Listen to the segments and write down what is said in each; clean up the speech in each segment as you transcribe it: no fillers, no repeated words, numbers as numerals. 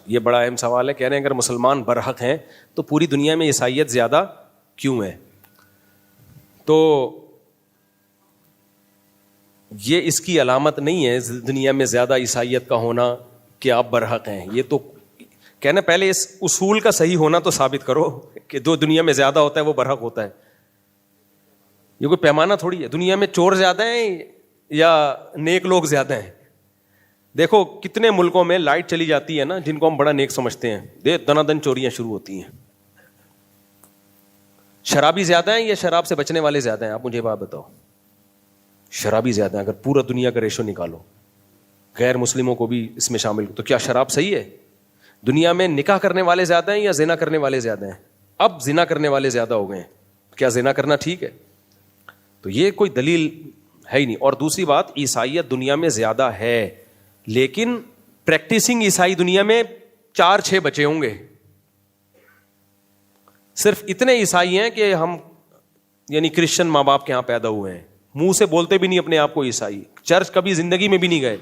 یہ بڑا اہم سوال ہے. کہہ رہے ہیں اگر مسلمان برحق ہیں تو پوری دنیا میں عیسائیت زیادہ کیوں ہے؟ تو یہ اس کی علامت نہیں ہے دنیا میں زیادہ عیسائیت کا ہونا کہ آپ برحق ہیں. یہ تو کہنا پہلے اس اصول کا صحیح ہونا تو ثابت کرو کہ جو دنیا میں زیادہ ہوتا ہے وہ برحق ہوتا ہے. یہ کوئی پیمانہ تھوڑی ہے. دنیا میں چور زیادہ ہیں یا نیک لوگ زیادہ ہیں؟ دیکھو کتنے ملکوں میں لائٹ چلی جاتی ہے نا جن کو ہم بڑا نیک سمجھتے ہیں, دنا دن چوریاں شروع ہوتی ہیں. شرابی زیادہ ہیں یا شراب سے بچنے والے زیادہ ہیں؟ آپ مجھے بات بتاؤ. شرابی زیادہ ہیں. اگر پورا دنیا کا ریشو نکالو, غیر مسلموں کو بھی اس میں شامل, تو کیا شراب صحیح ہے؟ دنیا میں نکاح کرنے والے زیادہ ہیں یا زنا کرنے والے زیادہ ہیں؟ اب زنا کرنے والے زیادہ ہو گئے ہیں. کیا زنا کرنا ٹھیک ہے؟ تو یہ کوئی دلیل ہے ہی نہیں. اور دوسری بات, عیسائیت دنیا میں زیادہ ہے لیکن پریکٹسنگ عیسائی دنیا میں 4-6 بچے ہوں گے. صرف اتنے عیسائی ہیں کہ ہم یعنی کرسچن ماں باپ کے یہاں پیدا ہوئے ہیں, منہ سے بولتے بھی نہیں اپنے آپ کو عیسائی, چرچ کبھی زندگی میں بھی نہیں گئے.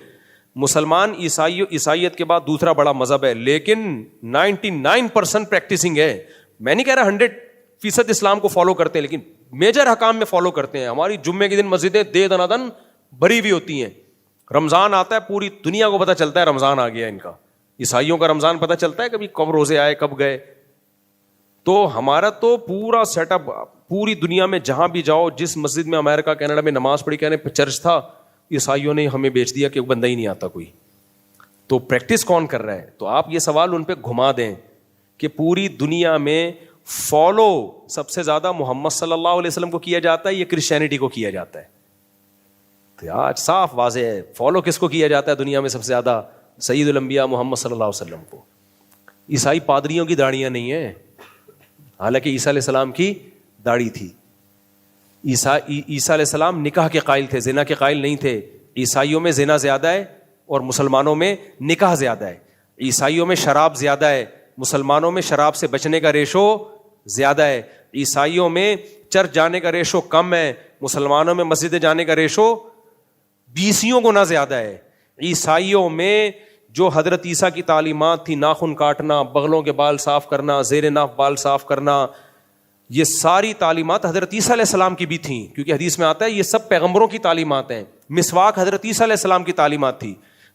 مسلمان عیسائیت کے بعد دوسرا بڑا مذہب ہے لیکن 99% پریکٹسنگ ہے. میں نہیں کہہ رہا 100% اسلام کو فالو کرتے ہیں, لیکن میجر حکام میں فالو کرتے ہیں. ہماری جمعے کے دن مسجدیں دنا دن بھری ہوئی ہوتی ہیں. رمضان آتا ہے پوری دنیا کو پتہ چلتا ہے رمضان آ گیا ان کا. عیسائیوں کا رمضان پتہ چلتا ہے کبھی کب روزے آئے کب گئے. تو ہمارا تو پورا سیٹ اپ پوری دنیا میں جہاں بھی جاؤ, جس مسجد میں امریکہ کینیڈا میں نماز پڑھی کہنے چرچ تھا, عیسائیوں نے ہمیں بیچ دیا کہ بندہ ہی نہیں آتا کوئی. تو پریکٹس کون کر رہا ہے؟ تو آپ یہ سوال ان پہ گھما دیں کہ پوری دنیا میں فالو سب سے زیادہ محمد صلی اللہ علیہ وسلم کو کیا جاتا ہے یا کرسچینٹی کو کیا جاتا ہے؟ تو آج صاف واضح ہے فالو کس کو کیا جاتا ہے دنیا میں سب سے زیادہ؟ سید الانبیاء محمد صلی اللہ علیہ وسلم کو. عیسائی پادریوں کی داڑیاں نہیں ہیں, حالانکہ عیسیٰ علیہ السلام کی داڑھی تھی. عیسیٰ علیہ السلام نکاح کے قائل تھے, زنا کے قائل نہیں تھے. عیسائیوں میں زنا زیادہ ہے اور مسلمانوں میں نکاح زیادہ ہے. عیسائیوں میں شراب زیادہ ہے, مسلمانوں میں شراب سے بچنے کا ریشو زیادہ ہے. عیسائیوں میں چرچ جانے کا ریشو کم ہے, مسلمانوں میں مسجد جانے کا ریشو 20 گنا زیادہ ہے. عیسائیوں میں جو حضرت عیسیٰ کی تعلیمات تھی, ناخن کاٹنا, بغلوں کے بال صاف کرنا, زیر ناف بال صاف کرنا, یہ ساری تعلیمات حضرت عیسیٰ علیہ السلام کی بھی تھیں, کیونکہ حدیث میں آتا ہے یہ سب پیغمبروں کی تعلیمات ہیں. مسواک حضرت عیسیٰ علیہ السلام کی تعلیمات تھی.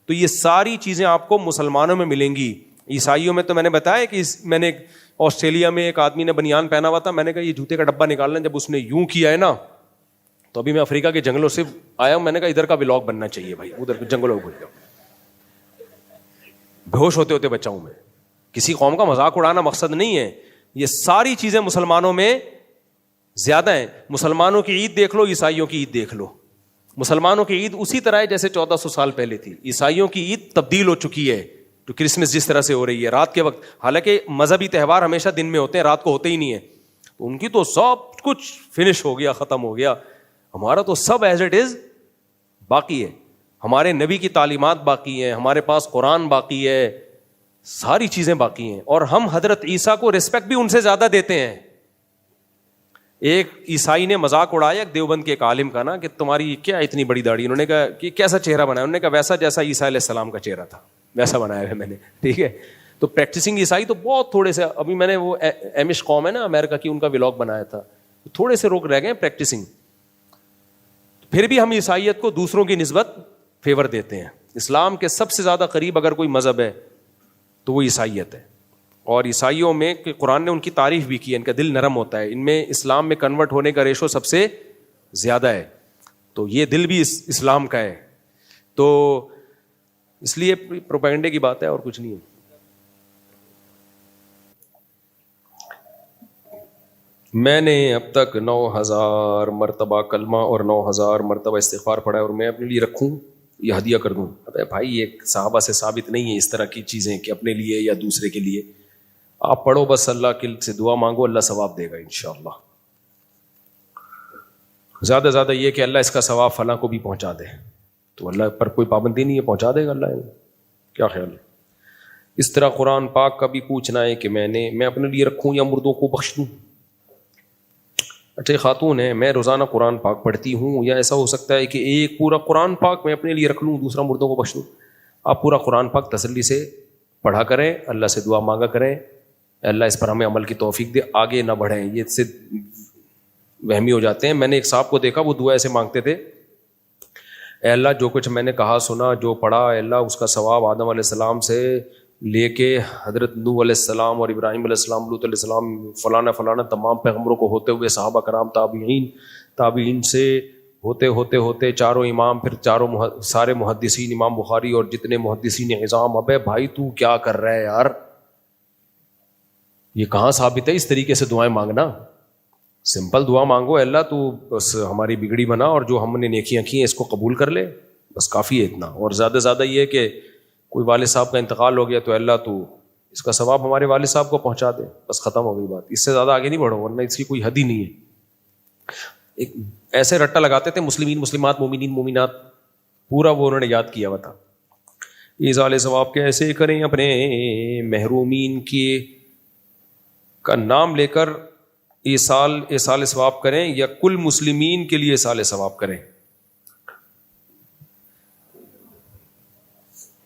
تو یہ ساری چیزیں آپ کو مسلمانوں میں ملیں گی. عیسائیوں میں تو میں نے بتایا کہ میں نے آسٹریلیا میں ایک آدمی نے بنیان پہنا ہوا تھا, میں نے کہا یہ جوتے کا ڈبہ نکالنا, جب اس نے یوں کیا ہے نا, تو ابھی میں افریقہ کے جنگلوں سے آیا ہوں, میں نے کہا ادھر کا ولاگ بننا چاہیے بھائی, ادھر جنگلوں کو بےہوش ہوتے ہوتے بچا ہوں میں. کسی قوم کا مذاق اڑانا مقصد نہیں ہے. یہ ساری چیزیں مسلمانوں میں زیادہ ہیں. مسلمانوں کی عید دیکھ لو, عیسائیوں کی عید دیکھ لو. مسلمانوں کی عید اسی طرح ہے جیسے 1400 سال پہلے تھی. عیسائیوں کی عید تبدیل ہو چکی ہے, تو کرسمس جس طرح سے ہو رہی ہے رات کے وقت, حالانکہ مذہبی تہوار ہمیشہ دن میں ہوتے ہیں, رات کو ہوتے ہی نہیں ہیں. تو ان کی تو سب کچھ فنش ہو گیا, ختم ہو گیا. ہمارا تو سب ایز اٹ از باقی ہے. ہمارے نبی کی تعلیمات باقی ہیں, ہمارے پاس قرآن باقی ہے, ساری چیزیں باقی ہیں. اور ہم حضرت عیسیٰ کو رسپیکٹ بھی ان سے زیادہ دیتے ہیں. ایک عیسائی نے مذاق اڑایا ایک دیوبند کے ایک عالم کا نا, کہ تمہاری کیا اتنی بڑی داڑھی. انہوں نے کہا کہ کیسا چہرہ بنایا؟ انہوں نے کہا ویسا جیسا عیسیٰ علیہ السلام کا چہرہ تھا ویسا بنایا ہے میں نے. ٹھیک ہے, تو پریکٹسنگ عیسائی تو بہت تھوڑے سے, ابھی میں نے وہ ایمش قوم ہے نا امریکہ کی, ان کا ولاگ بنایا تھا, تھوڑے سے لوگ رہ گئے پریکٹسنگ. پھر بھی ہم عیسائیت کو دوسروں کی نسبت فیور دیتے ہیں. اسلام کے سب سے زیادہ قریب اگر کوئی مذہب ہے تو وہ عیسائیت ہے. اور عیسائیوں میں قرآن نے ان کی تعریف بھی کی ہے, ان کا دل نرم ہوتا ہے, ان میں اسلام میں کنورٹ ہونے کا ریشو سب سے زیادہ ہے. تو یہ دل بھی اسلام کا ہے. تو اس لیے پروپیگنڈے کی بات ہے اور کچھ نہیں ہے. میں نے اب تک 9000 مرتبہ کلمہ اور 9000 مرتبہ استغفار پڑھا ہے, اور میں اپنے لیے رکھوں یا ہدیہ کر دوں؟ بھائی یہ صحابہ سے ثابت نہیں ہے اس طرح کی چیزیں کہ اپنے لیے یا دوسرے کے لیے. آپ پڑھو بس, اللہ کے سے دعا مانگو, اللہ ثواب دے گا انشاءاللہ. زیادہ زیادہ یہ کہ اللہ اس کا ثواب فلاں کو بھی پہنچا دے, تو اللہ پر کوئی پابندی نہیں ہے, پہنچا دے گا اللہ. کیا خیال ہے؟ اس طرح قرآن پاک کا بھی پوچھنا ہے کہ میں اپنے لیے رکھوں یا مردوں کو بخش دوں. اچھا خاتون ہے, میں روزانہ قرآن پاک پڑھتی ہوں, یا ایسا ہو سکتا ہے کہ ایک پورا قرآن پاک میں اپنے لیے رکھ لوں, دوسرا مردوں کو بخش دوں؟ آپ پورا قرآن پاک تسلی سے پڑھا کریں, اللہ سے دعا مانگا کریں, اللہ اس پر ہمیں عمل کی توفیق دے, آگے نہ بڑھیں. یہ سے وہمی ہو جاتے ہیں. میں نے ایک صاحب کو دیکھا, وہ دعا ایسے مانگتے تھے, اے اللہ جو کچھ میں نے کہا سنا جو پڑھا, اے اللہ اس کا ثواب آدم علیہ السلام سے لے کے حضرت نوح علیہ السلام اور ابراہیم علیہ السلام, لوط علیہ السلام, فلانا فلانا تمام پیغمبروں کو ہوتے ہوئے صحابہ کرام, تابعین سے ہوتے ہوتے ہوتے چاروں امام, پھر چاروں سارے محدثین, امام بخاری اور جتنے محدثین عظام. ابے بھائی تو کیا کر رہا ہے یار, یہ کہاں ثابت ہے اس طریقے سے دعائیں مانگنا؟ سمپل دعا مانگو, اللہ تو بس ہماری بگڑی بنا اور جو ہم نے نیکیاں کی ہیں اس کو قبول کر لے, بس کافی ہے اتنا. اور زیادہ سے زیادہ یہ ہے کہ کوئی والد صاحب کا انتقال ہو گیا تو اللہ تو اس کا ثواب ہمارے والد صاحب کو پہنچا دے, بس ختم ہو گئی بات. اس سے زیادہ آگے نہیں بڑھو, ورنہ اس کی کوئی حد ہی نہیں ہے. ایک ایسے رٹا لگاتے تھے مسلمین مسلمات مومنین مومنات, پورا وہ انہوں نے یاد کیا ہوا تھا. ایصال ثواب کیسے کریں؟ اپنے محرومین کی کا نام لے کر ایصال ثواب کریں, یا کل مسلمین کے لیے ایصال ثواب کریں؟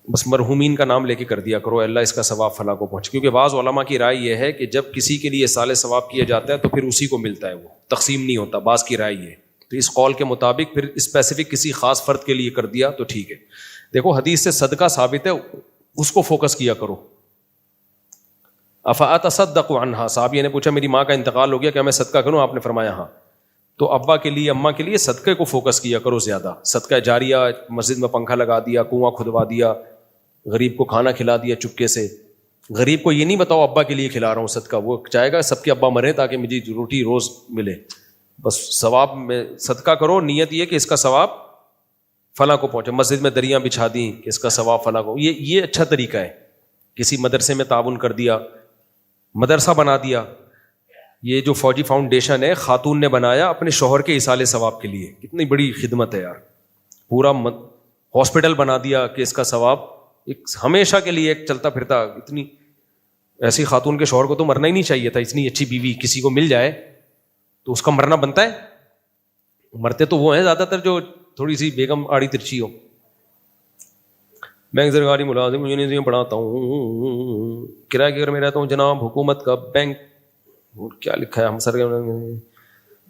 بس مرحومین کا نام لے کے کر دیا کرو, اللہ اس کا ثواب فلاں کو پہنچ. کیونکہ بعض علماء کی رائے یہ ہے کہ جب کسی کے لیے ایصال ثواب کیا جاتا ہے تو پھر اسی کو ملتا ہے, وہ تقسیم نہیں ہوتا. بعض کی رائے یہ, تو اس قول کے مطابق پھر اسپیسیفک کسی خاص فرد کے لیے کر دیا تو ٹھیک ہے. دیکھو حدیث سے صدقہ ثابت ہے, اس کو فوکس کیا کرو. افاتصدق عنہا, صحابی نے پوچھا میری ماں کا انتقال ہو گیا, کیا میں صدقہ کروں؟ آپ نے فرمایا ہاں. تو ابا کے لیے اماں کے لیے صدقے کو فوکس کیا کرو زیادہ. صدقہ جاریہ, مسجد میں پنکھا لگا دیا, کنواں کھدوا دیا, غریب کو کھانا کھلا دیا چپکے سے. غریب کو یہ نہیں بتاؤ ابا کے لیے کھلا رہا ہوں صدقہ, وہ چاہے گا سب کے ابا مرے تاکہ مجھے روٹی روز ملے. بس ثواب میں صدقہ کرو, نیت یہ کہ اس کا ثواب فلاں کو پہنچے. مسجد میں دریاں بچھا دیں کہ اس کا ثواب فلاں کو, یہ اچھا طریقہ ہے. کسی مدرسے میں تعاون کر دیا, مدرسہ بنا دیا. یہ جو فوجی فاؤنڈیشن ہے خاتون نے بنایا اپنے شوہر کے ایصال ثواب کے لیے, کتنی بڑی خدمت ہے یار. پورا ہاسپٹل بنا دیا کہ اس کا ثواب ایک ہمیشہ کے لیے ایک چلتا پھرتا. اتنی ایسی خاتون کے شوہر کو تو مرنا ہی نہیں چاہیے تھا. اتنی اچھی بیوی کسی کو مل جائے تو اس کا مرنا بنتا ہے. مرتے تو وہ ہیں زیادہ تر جو تھوڑی سی بیگم آڑی ترچی ہو. بینک سرکاری ملازم, یونیورسٹی میں پڑھاتا ہوں, کرایہ کے گھر میں رہتا ہوں جناب, حکومت کا بینک. کیا لکھا ہے ہم سر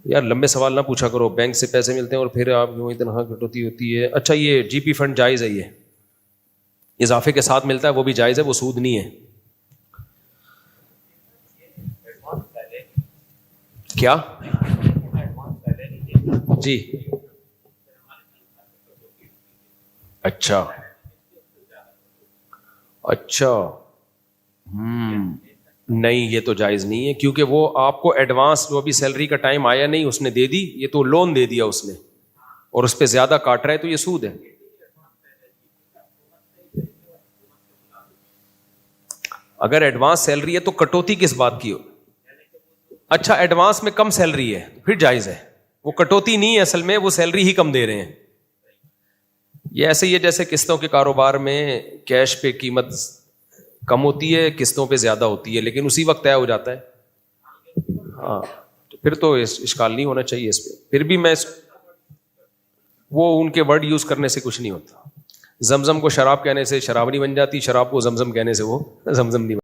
یار, لمبے سوال نہ پوچھا کرو. بینک سے پیسے ملتے ہیں اور پھر آپ یوں تنخواہ کٹوتی ہوتی ہے. اچھا یہ جی پی فنڈ جائز ہے, یہ اضافے کے ساتھ ملتا ہے, وہ بھی جائز ہے, وہ سود نہیں ہے. کیا جی اچھا نہیں, یہ تو جائز نہیں ہے, کیونکہ وہ آپ کو ایڈوانس جو ابھی سیلری کا ٹائم آیا نہیں اس نے دے دی, یہ تو لون دے دیا اس نے اور اس پہ زیادہ کاٹ رہا ہے, تو یہ سود ہے. اگر ایڈوانس سیلری ہے تو کٹوتی کس بات کی ہو؟ اچھا ایڈوانس میں کم سیلری ہے پھر جائز ہے, وہ کٹوتی نہیں ہے اصل میں, وہ سیلری ہی کم دے رہے ہیں. یہ ایسے ہی ہے جیسے قسطوں کے کاروبار میں کیش پہ قیمت کم ہوتی ہے, قسطوں پہ زیادہ ہوتی ہے, لیکن اسی وقت طے ہو جاتا ہے. ہاں تو پھر تو اشکال نہیں ہونا چاہیے اس پہ. پھر بھی میں وہ ان کے ورڈ یوز کرنے سے کچھ نہیں ہوتا. زمزم کو شراب کہنے سے شراب نہیں بن جاتی, شراب کو زمزم کہنے سے وہ زمزم نہیں